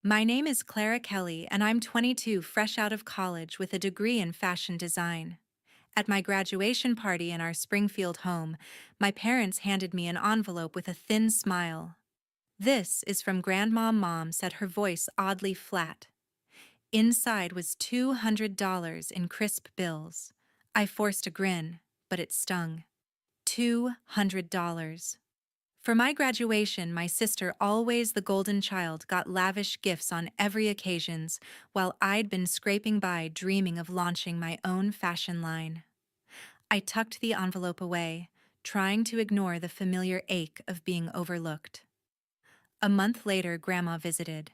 My name is Clara Kelly, and I'm 22, fresh out of college with a degree in fashion design. At my graduation party in our Springfield home, my parents handed me an envelope with a thin smile. "This is from Grandma." Mom said, her voice oddly flat. Inside was $200 in crisp bills. I forced a grin, but it stung. $200. For my graduation, my sister, always the golden child, got lavish gifts on every occasions, while I'd been scraping by dreaming of launching my own fashion line. I tucked the envelope away, trying to ignore the familiar ache of being overlooked. A month later, Grandma visited.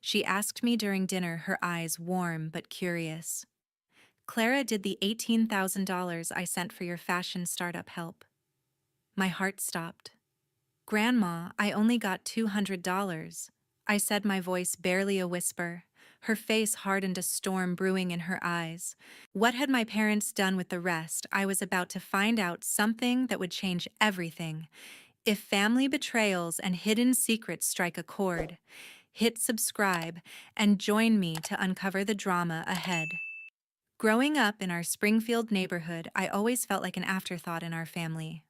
She asked me during dinner, her eyes warm but curious. "Clara, did the $18,000 I sent for your fashion startup help?" My heart stopped. "Grandma, I only got $200. I said, my voice barely a whisper. Her face hardened, a storm brewing in her eyes. What had my parents done with the rest? I was about to find out something that would change everything. If family betrayals and hidden secrets strike a chord, hit subscribe and join me to uncover the drama ahead. Growing up in our Springfield neighborhood, I always felt like an afterthought in our family.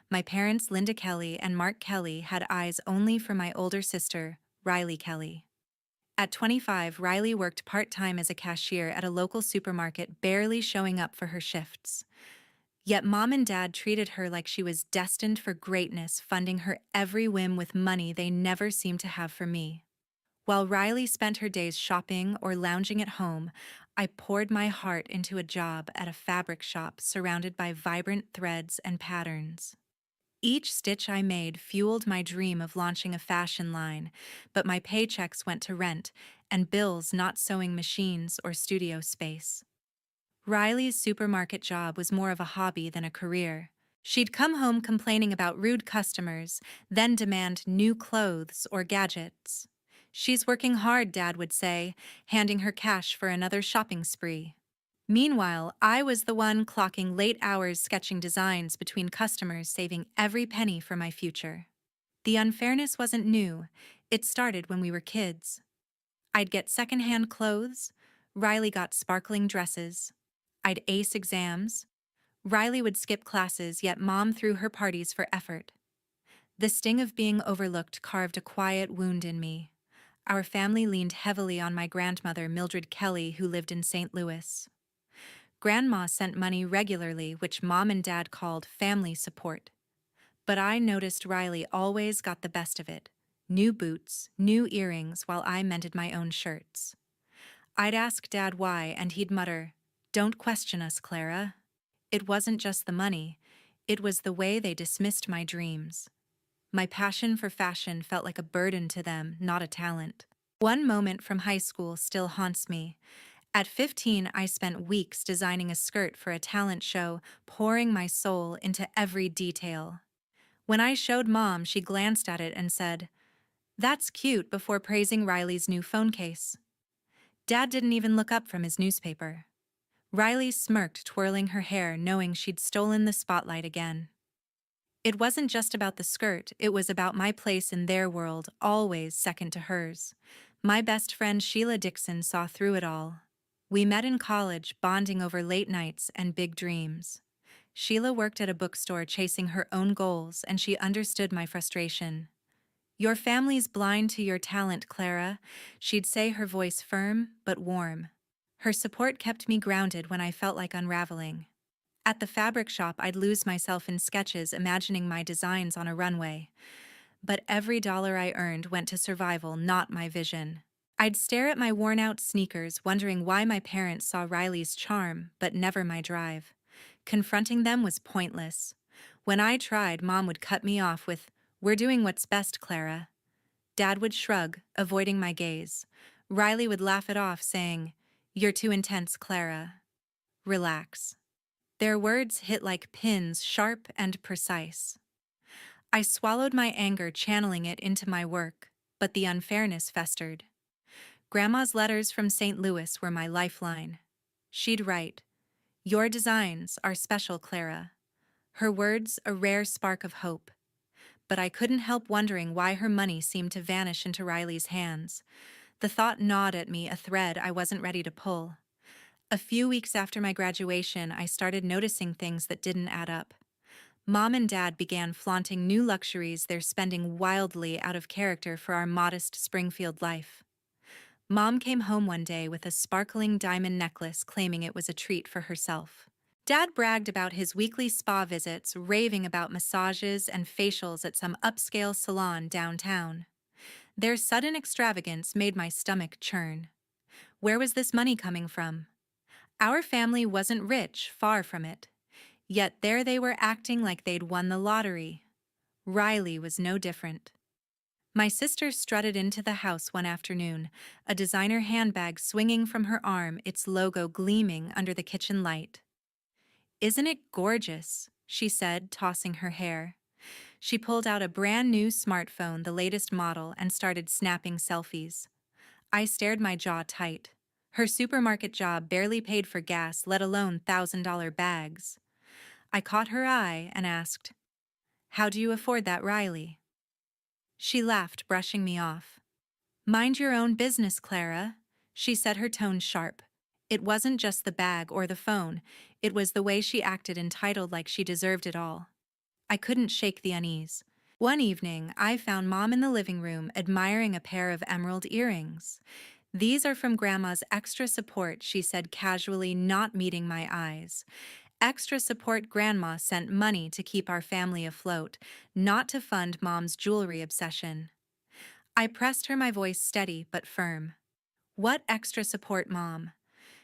My parents, Linda Kelly and Mark Kelly, had eyes only for my older sister, Riley Kelly. At 25, Riley worked part-time as a cashier at a local supermarket, barely showing up for her shifts. Yet Mom and Dad treated her like she was destined for greatness, funding her every whim with money they never seemed to have for me. While Riley spent her days shopping or lounging at home, I poured my heart into a job at a fabric shop surrounded by vibrant threads and patterns. Each stitch I made fueled my dream of launching a fashion line, but my paychecks went to rent and bills, not sewing machines or studio space. Riley's supermarket job was more of a hobby than a career. She'd come home complaining about rude customers, then demand new clothes or gadgets. "She's working hard," Dad would say, handing her cash for another shopping spree. Meanwhile, I was the one clocking late hours sketching designs between customers, saving every penny for my future. The unfairness wasn't new. It started when we were kids. I'd get secondhand clothes. Riley got sparkling dresses. I'd ace exams. Riley would skip classes, yet Mom threw her parties for effort. The sting of being overlooked carved a quiet wound in me. Our family leaned heavily on my grandmother, Mildred Kelly, who lived in St. Louis. Grandma sent money regularly, which Mom and Dad called family support. But I noticed Riley always got the best of it. New boots, new earrings, while I mended my own shirts. I'd ask Dad why, and he'd mutter, "Don't question us, Clara." It wasn't just the money. It was the way they dismissed my dreams. My passion for fashion felt like a burden to them, not a talent. One moment from high school still haunts me. At 15, I spent weeks designing a skirt for a talent show, pouring my soul into every detail. When I showed Mom, she glanced at it and said, "That's cute," before praising Riley's new phone case. Dad didn't even look up from his newspaper. Riley smirked, twirling her hair, knowing she'd stolen the spotlight again. It wasn't just about the skirt, it was about my place in their world, always second to hers. My best friend Sheila Dixon saw through it all. We met in college, bonding over late nights and big dreams. Sheila worked at a bookstore chasing her own goals, and she understood my frustration. "Your family's blind to your talent, Clara," she'd say, her voice firm but warm. Her support kept me grounded when I felt like unraveling. At the fabric shop, I'd lose myself in sketches, imagining my designs on a runway. But every dollar I earned went to survival, not my vision. I'd stare at my worn-out sneakers, wondering why my parents saw Riley's charm, but never my drive. Confronting them was pointless. When I tried, Mom would cut me off with, "We're doing what's best, Clara." Dad would shrug, avoiding my gaze. Riley would laugh it off, saying, "You're too intense, Clara. Relax." Their words hit like pins, sharp and precise. I swallowed my anger, channeling it into my work, but the unfairness festered. Grandma's letters from St. Louis were my lifeline. She'd write, "Your designs are special, Clara." Her words a rare spark of hope. But I couldn't help wondering why her money seemed to vanish into Riley's hands. The thought gnawed at me, a thread I wasn't ready to pull. A few weeks after my graduation, I started noticing things that didn't add up. Mom and Dad began flaunting new luxuries they're spending wildly out of character for our modest Springfield life. Mom came home one day with a sparkling diamond necklace claiming it was a treat for herself. Dad bragged about his weekly spa visits, raving about massages and facials at some upscale salon downtown. Their sudden extravagance made my stomach churn. Where was this money coming from? Our family wasn't rich, far from it. Yet there they were acting like they'd won the lottery. Riley was no different. My sister strutted into the house one afternoon, a designer handbag swinging from her arm, its logo gleaming under the kitchen light. "Isn't it gorgeous?" she said, tossing her hair. She pulled out a brand new smartphone, the latest model, and started snapping selfies. I stared, my jaw tight. Her supermarket job barely paid for gas, let alone $1,000 bags. I caught her eye and asked, "How do you afford that, Riley?" She laughed, brushing me off. "Mind your own business, Clara," she said, her tone sharp. It wasn't just the bag or the phone, it was the way she acted, entitled, like she deserved it all. I couldn't shake the unease. One evening, I found Mom in the living room admiring a pair of emerald earrings. "These are from Grandma's extra support," she said casually, not meeting my eyes. Extra support. Grandma sent money to keep our family afloat, not to fund Mom's jewelry obsession. I pressed her, my voice steady but firm. "What extra support, Mom?"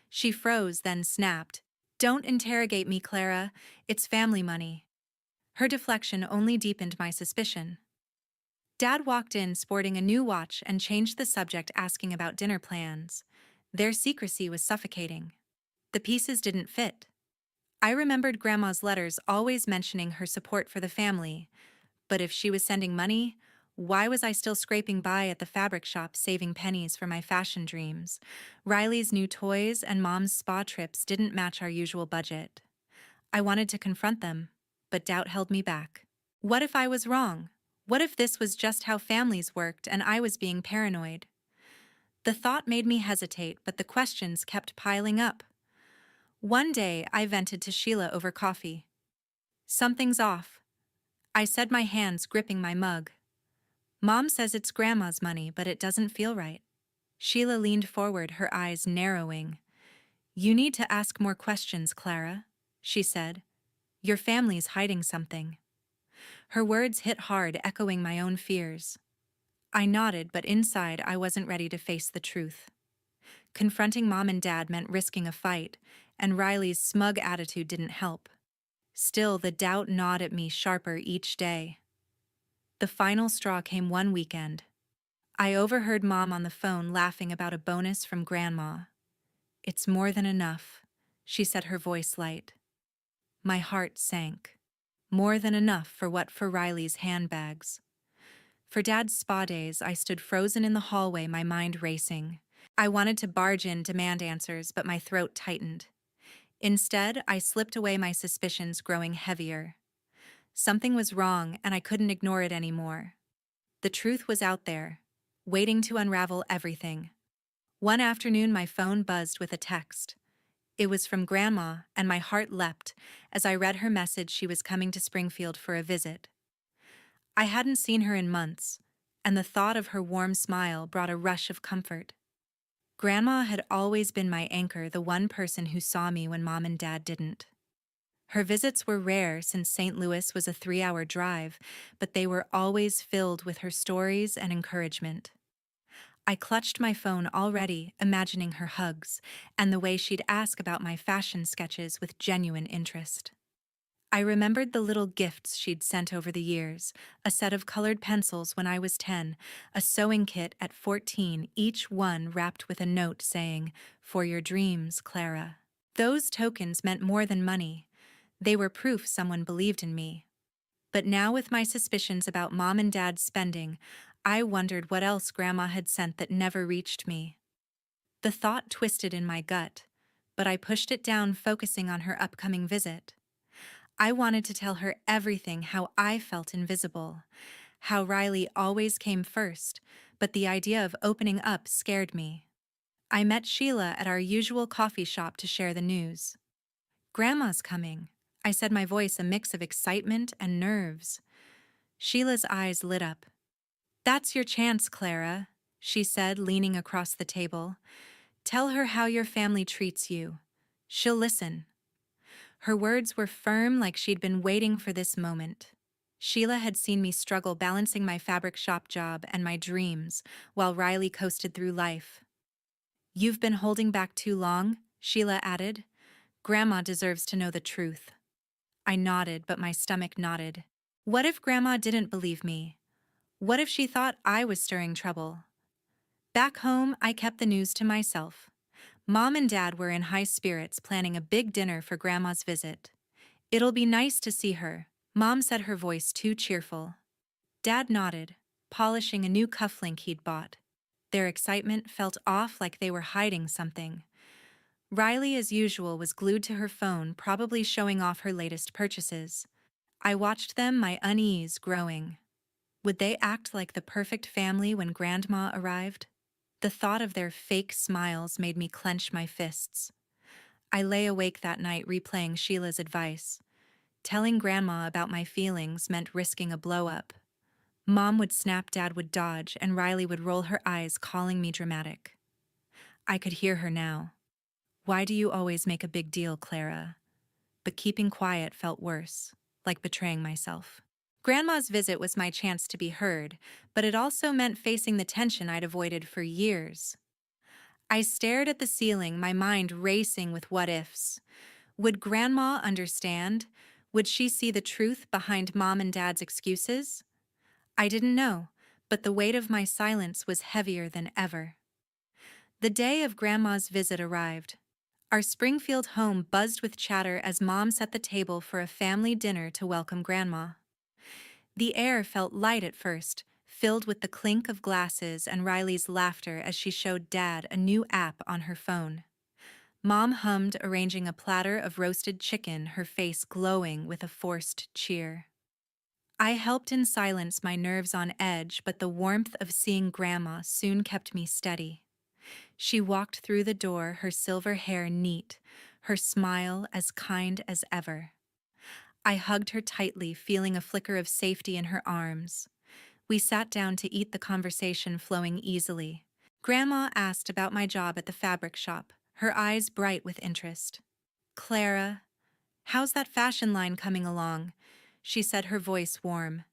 She froze, then snapped, "Don't interrogate me, Clara. It's family money." Her deflection only deepened my suspicion. Dad walked in sporting a new watch and changed the subject, asking about dinner plans. Their secrecy was suffocating. The pieces didn't fit. I remembered Grandma's letters always mentioning her support for the family, but if she was sending money, why was I still scraping by at the fabric shop, saving pennies for my fashion dreams? Riley's new toys and Mom's spa trips didn't match our usual budget. I wanted to confront them, but doubt held me back. What if I was wrong? What if this was just how families worked and I was being paranoid? The thought made me hesitate, but the questions kept piling up. One day, I vented to Sheila over coffee. "Something's off," I said, my hands gripping my mug. "Mom says it's Grandma's money, but it doesn't feel right." Sheila leaned forward, her eyes narrowing. "You need to ask more questions, Clara," she said. "Your family's hiding something." Her words hit hard, echoing my own fears. I nodded, but inside I wasn't ready to face the truth. Confronting Mom and Dad meant risking a fight, and Riley's smug attitude didn't help. Still, the doubt gnawed at me sharper each day. The final straw came one weekend. I overheard Mom on the phone laughing about a bonus from Grandma. "It's more than enough," she said, her voice light. My heart sank. More than enough for what? For Riley's handbags. For Dad's spa days, I stood frozen in the hallway, my mind racing. I wanted to barge in, demand answers, but my throat tightened. Instead, I slipped away, my suspicions growing heavier. Something was wrong, and I couldn't ignore it anymore. The truth was out there, waiting to unravel everything. One afternoon, my phone buzzed with a text. It was from Grandma, and my heart leapt as I read her message. She was coming to Springfield for a visit. I hadn't seen her in months, and the thought of her warm smile brought a rush of comfort. Grandma had always been my anchor, the one person who saw me when Mom and Dad didn't. Her visits were rare, since St. Louis was a 3-hour drive, but they were always filled with her stories and encouragement. I clutched my phone, already imagining her hugs and the way she'd ask about my fashion sketches with genuine interest. I remembered the little gifts she'd sent over the years: a set of colored pencils when I was 10, a sewing kit at 14, each one wrapped with a note saying, "For your dreams, Clara." Those tokens meant more than money. They were proof someone believed in me. But now, with my suspicions about Mom and Dad's spending, I wondered what else Grandma had sent that never reached me. The thought twisted in my gut, but I pushed it down, focusing on her upcoming visit. I wanted to tell her everything: how I felt invisible, how Riley always came first, but the idea of opening up scared me. I met Sheila at our usual coffee shop to share the news. "Grandma's coming," I said, my voice a mix of excitement and nerves. Sheila's eyes lit up. "That's your chance, Clara," she said, leaning across the table. "Tell her how your family treats you. She'll listen." Her words were firm, like she'd been waiting for this moment. Sheila had seen me struggle balancing my fabric shop job and my dreams, while Riley coasted through life. "You've been holding back too long," Sheila added. "Grandma deserves to know the truth." I nodded, but my stomach knotted. What if Grandma didn't believe me? What if she thought I was stirring trouble? Back home, I kept the news to myself. Mom and Dad were in high spirits, planning a big dinner for Grandma's visit. "It'll be nice to see her," Mom said, her voice too cheerful. Dad nodded, polishing a new cufflink he'd bought. Their excitement felt off, like they were hiding something. Riley, as usual, was glued to her phone, probably showing off her latest purchases. I watched them, my unease growing. Would they act like the perfect family when Grandma arrived? The thought of their fake smiles made me clench my fists. I lay awake that night replaying Sheila's advice. Telling Grandma about my feelings meant risking a blow-up. Mom would snap, Dad would dodge, and Riley would roll her eyes, calling me dramatic. I could hear her now. "Why do you always make a big deal, Clara?" But keeping quiet felt worse, like betraying myself. Grandma's visit was my chance to be heard, but it also meant facing the tension I'd avoided for years. I stared at the ceiling, my mind racing with what-ifs. Would Grandma understand? Would she see the truth behind Mom and Dad's excuses? I didn't know, but the weight of my silence was heavier than ever. The day of Grandma's visit arrived. Our Springfield home buzzed with chatter as Mom set the table for a family dinner to welcome Grandma. The air felt light at first, filled with the clink of glasses and Riley's laughter as she showed Dad a new app on her phone. Mom hummed, arranging a platter of roasted chicken, her face glowing with a forced cheer. I helped in silence, my nerves on edge, but the warmth of seeing Grandma soon kept me steady. She walked through the door, her silver hair neat, her smile as kind as ever. I hugged her tightly, feeling a flicker of safety in her arms. We sat down to eat, the conversation flowing easily. Grandma asked about my job at the fabric shop, her eyes bright with interest. "Clara, how's that fashion line coming along?" she said, her voice warm.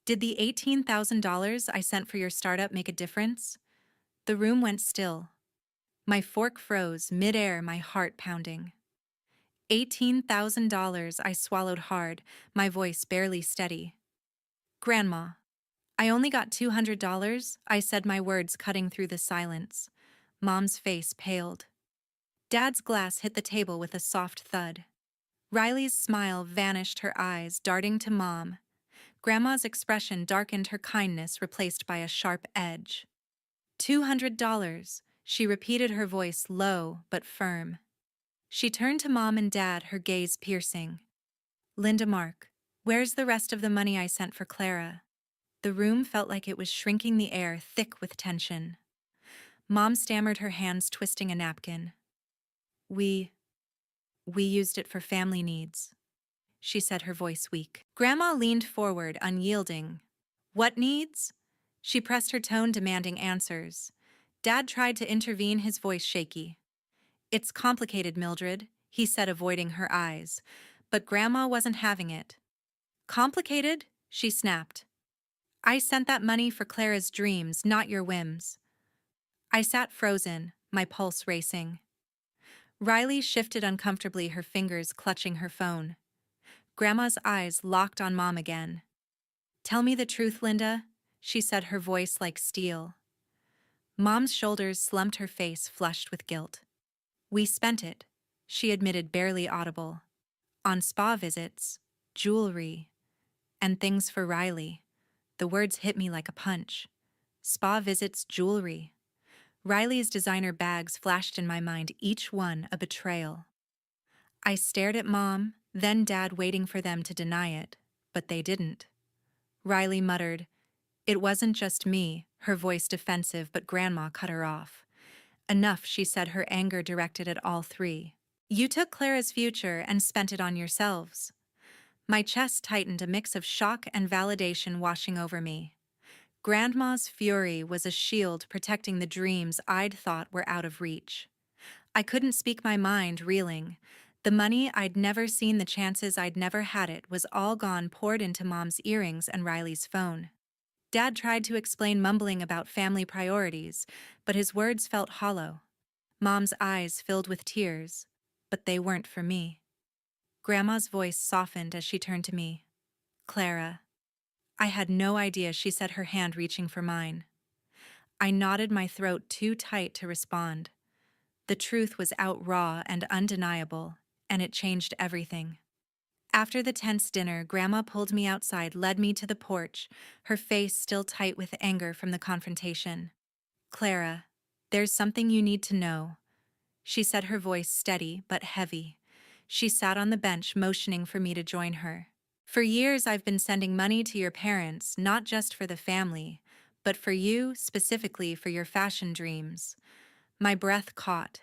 "Did the $18,000 I sent for your startup make a difference?" The room went still. My fork froze, mid-air, my heart pounding. $18,000, I swallowed hard, my voice barely steady. "Grandma, I only got $200, I said, my words cutting through the silence. Mom's face paled. Dad's glass hit the table with a soft thud. Riley's smile vanished, her eyes darting to Mom. Grandma's expression darkened, her kindness replaced by a sharp edge. $200, she repeated, her voice low but firm. She turned to Mom and Dad, her gaze piercing. "Linda, Mark, where's the rest of the money I sent for Clara?" The room felt like it was shrinking, the air thick with tension. Mom stammered, her hands twisting a napkin. We used it for family needs," she said, her voice weak. Grandma leaned forward, unyielding. "What needs?" She pressed, her tone demanding answers. Dad tried to intervene, his voice shaky. "It's complicated, Mildred," he said, avoiding her eyes. But Grandma wasn't having it. "Complicated?" she snapped. "I sent that money for Clara's dreams, not your whims." I sat frozen, my pulse racing. Riley shifted uncomfortably, her fingers clutching her phone. Grandma's eyes locked on Mom again. "Tell me the truth, Linda," she said, her voice like steel. Mom's shoulders slumped, her face flushed with guilt. "We spent it," she admitted, barely audible. "On spa visits, jewelry, and things for Riley." The words hit me like a punch. Spa visits, jewelry. Riley's designer bags flashed in my mind, each one a betrayal. I stared at Mom, then Dad, waiting for them to deny it, but they didn't. Riley muttered, It wasn't just me, her voice defensive, but Grandma cut her off. Enough, she said, her anger directed at all three. You took Clara's future and spent it on yourselves. My chest tightened, a mix of shock and validation washing over me. Grandma's fury was a shield protecting the dreams I'd thought were out of reach. I couldn't speak my mind, reeling. The money I'd never seen, the chances I'd never had it, was all gone, poured into Mom's earrings and Riley's phone. Dad tried to explain, mumbling about family priorities, but his words felt hollow. Mom's eyes filled with tears, but they weren't for me. Grandma's voice softened as she turned to me. Clara. I had no idea, she said, her hand reaching for mine. I nodded, my throat too tight to respond. The truth was out raw and undeniable, and it changed everything. After the tense dinner, Grandma pulled me outside, led me to the porch, her face still tight with anger from the confrontation. Clara, there's something you need to know, she said, her voice steady but heavy. She sat on the bench, motioning for me to join her. For years, I've been sending money to your parents, not just for the family, but for you, specifically for your fashion dreams. My breath caught.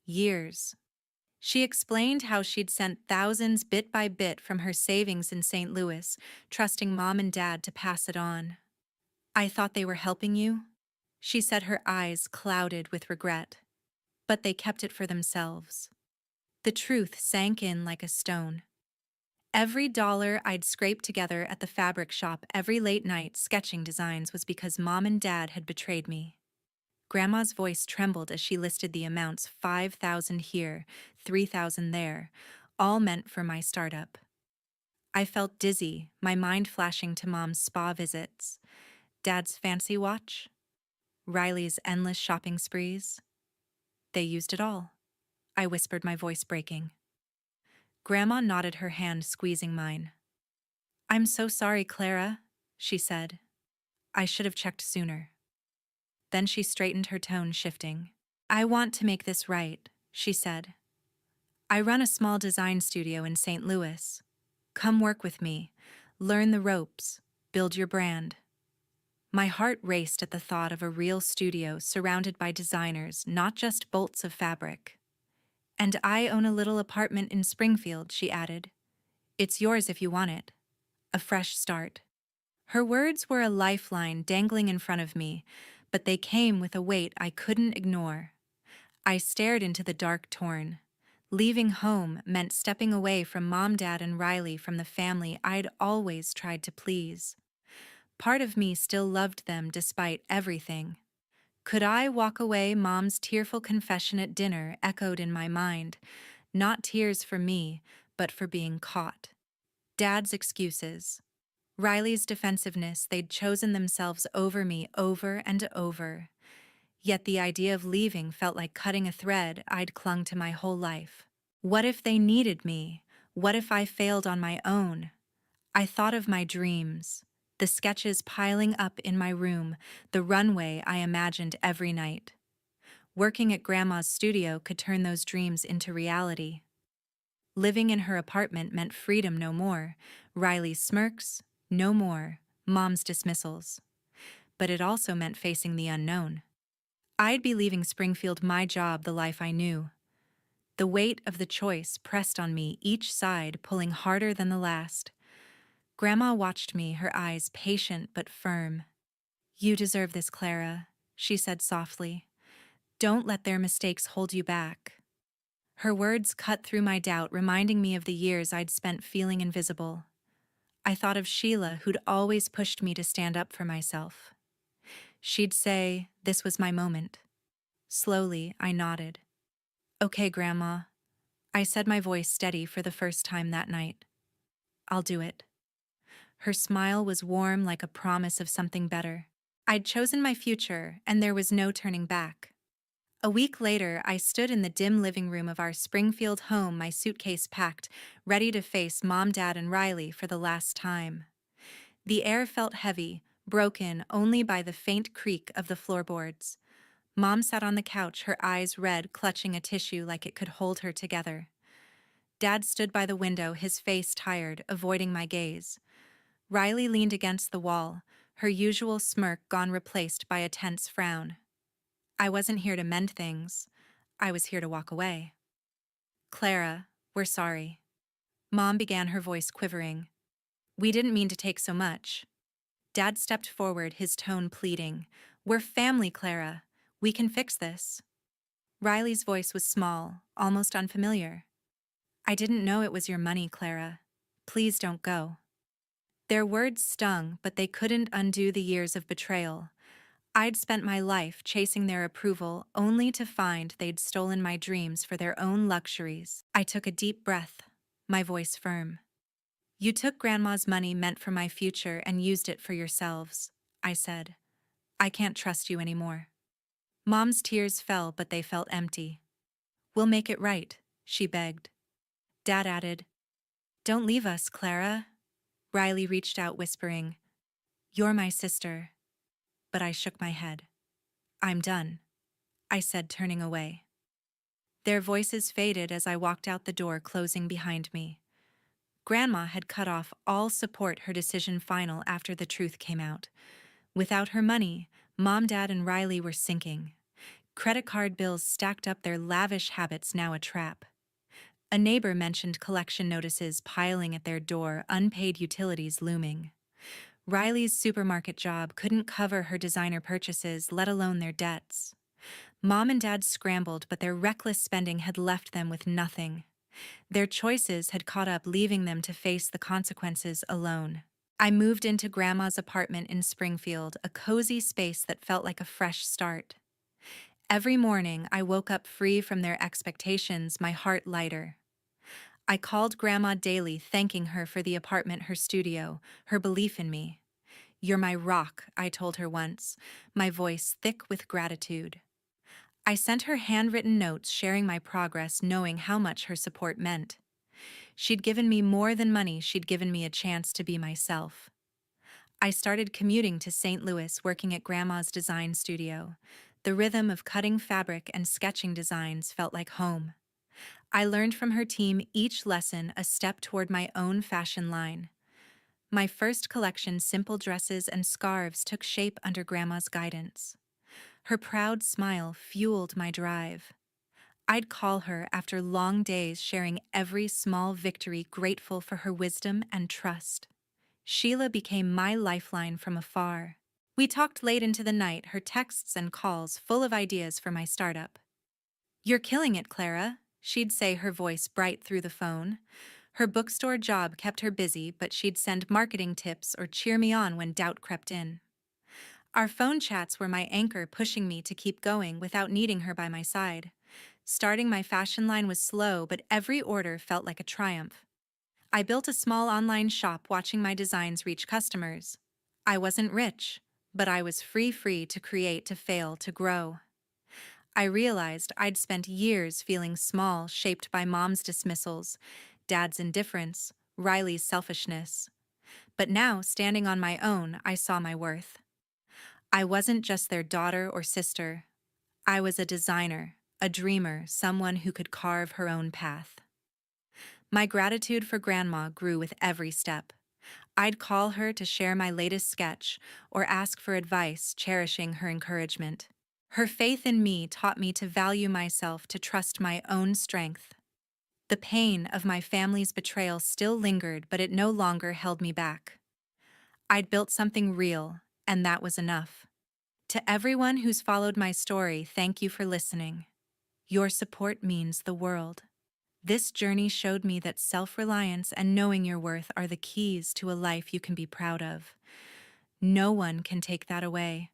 Years. She explained how she'd sent thousands bit by bit from her savings in St. Louis, trusting Mom and Dad to pass it on. I thought they were helping you, she said, her eyes clouded with regret. But they kept it for themselves. The truth sank in like a stone. Every dollar I'd scraped together at the fabric shop, every late night sketching designs, was because Mom and Dad had betrayed me. Grandma's voice trembled as she listed the amounts: 5,000 here, 3,000 there, all meant for my startup. I felt dizzy, my mind flashing to Mom's spa visits, Dad's fancy watch, Riley's endless shopping sprees. They used it all, I whispered, my voice breaking. Grandma nodded, her hand squeezing mine. I'm so sorry, Clara, she said. I should have checked sooner. Then she straightened, her tone shifting. I want to make this right, she said. I run a small design studio in St. Louis. Come work with me, learn the ropes, build your brand. My heart raced at the thought of a real studio surrounded by designers, not just bolts of fabric. And I own a little apartment in Springfield, she added. It's yours if you want it. A fresh start. Her words were a lifeline dangling in front of me, but they came with a weight I couldn't ignore. I stared into the dark, torn. Leaving home meant stepping away from Mom, Dad, and Riley, from the family I'd always tried to please. Part of me still loved them despite everything. Could I walk away? Mom's tearful confession at dinner echoed in my mind, not tears for me, but for being caught. Dad's excuses. Riley's defensiveness, they'd chosen themselves over me over and over. Yet the idea of leaving felt like cutting a thread I'd clung to my whole life. What if they needed me? What if I failed on my own? I thought of my dreams, the sketches piling up in my room, the runway I imagined every night. Working at Grandma's studio could turn those dreams into reality. Living in her apartment meant freedom no more. Riley's smirks, no more. Mom's dismissals. But it also meant facing the unknown. I'd be leaving Springfield, my job, the life I knew. The weight of the choice pressed on me, each side pulling harder than the last. Grandma watched me, her eyes patient but firm. You deserve this, Clara, she said softly. Don't let their mistakes hold you back. Her words cut through my doubt, reminding me of the years I'd spent feeling invisible. I thought of Sheila, who'd always pushed me to stand up for myself. She'd say, this was my moment. Slowly, I nodded. Okay, Grandma, I said, my voice steady for the first time that night. I'll do it. Her smile was warm, like a promise of something better. I'd chosen my future, and there was no turning back. A week later, I stood in the dim living room of our Springfield home, my suitcase packed, ready to face Mom, Dad, and Riley for the last time. The air felt heavy, broken only by the faint creak of the floorboards. Mom sat on the couch, her eyes red, clutching a tissue like it could hold her together. Dad stood by the window, his face tired, avoiding my gaze. Riley leaned against the wall, her usual smirk gone replaced by a tense frown. I wasn't here to mend things. I was here to walk away. Clara, we're sorry. Mom began, her voice quivering. We didn't mean to take so much. Dad stepped forward, his tone pleading. We're family, Clara. We can fix this. Riley's voice was small, almost unfamiliar. I didn't know it was your money, Clara. Please don't go. Their words stung, but they couldn't undo the years of betrayal. I'd spent my life chasing their approval only to find they'd stolen my dreams for their own luxuries. I took a deep breath, my voice firm. You took Grandma's money meant for my future and used it for yourselves, I said. I can't trust you anymore. Mom's tears fell, but they felt empty. We'll make it right, she begged. Dad added, Don't leave us, Clara. Riley reached out, whispering, You're my sister. But I shook my head. I'm done, I said, turning away. Their voices faded as I walked out the door, closing behind me. Grandma had cut off all support, her decision final after the truth came out. Without her money, Mom, Dad, and Riley were sinking. Credit card bills stacked up, their lavish habits now a trap. A neighbor mentioned collection notices piling at their door, unpaid utilities looming. Riley's supermarket job couldn't cover her designer purchases, let alone their debts. Mom and Dad scrambled, but their reckless spending had left them with nothing. Their choices had caught up, leaving them to face the consequences alone. I moved into Grandma's apartment in Springfield, a cozy space that felt like a fresh start. Every morning, I woke up free from their expectations, my heart lighter. I called Grandma daily, thanking her for the apartment, her studio, her belief in me. You're my rock, I told her once, my voice thick with gratitude. I sent her handwritten notes sharing my progress, knowing how much her support meant. She'd given me more than money, she'd given me a chance to be myself. I started commuting to St. Louis, working at Grandma's design studio. The rhythm of cutting fabric and sketching designs felt like home. I learned from her team, each lesson a step toward my own fashion line. My first collection, simple dresses and scarves, took shape under Grandma's guidance. Her proud smile fueled my drive. I'd call her after long days, sharing every small victory, grateful for her wisdom and trust. Sheila became my lifeline from afar. We talked late into the night, her texts and calls full of ideas for my startup. You're killing it, Clara, she'd say, her voice bright through the phone. Her bookstore job kept her busy, but she'd send marketing tips or cheer me on when doubt crept in. Our phone chats were my anchor, pushing me to keep going without needing her by my side. Starting my fashion line was slow, but every order felt like a triumph. I built a small online shop, watching my designs reach customers. I wasn't rich, but I was free to create, to fail, to grow. I realized I'd spent years feeling small, shaped by Mom's dismissals, Dad's indifference, Riley's selfishness. But now, standing on my own, I saw my worth. I wasn't just their daughter or sister. I was a designer, a dreamer, someone who could carve her own path. My gratitude for Grandma grew with every step. I'd call her to share my latest sketch or ask for advice, cherishing her encouragement. Her faith in me taught me to value myself, to trust my own strength. The pain of my family's betrayal still lingered, but it no longer held me back. I'd built something real, and that was enough. To everyone who's followed my story, thank you for listening. Your support means the world. This journey showed me that self-reliance and knowing your worth are the keys to a life you can be proud of. No one can take that away.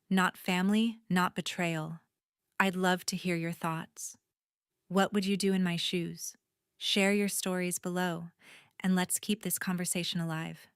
Not family, not betrayal. I'd love to hear your thoughts. What would you do in my shoes? Share your stories below, and let's keep this conversation alive.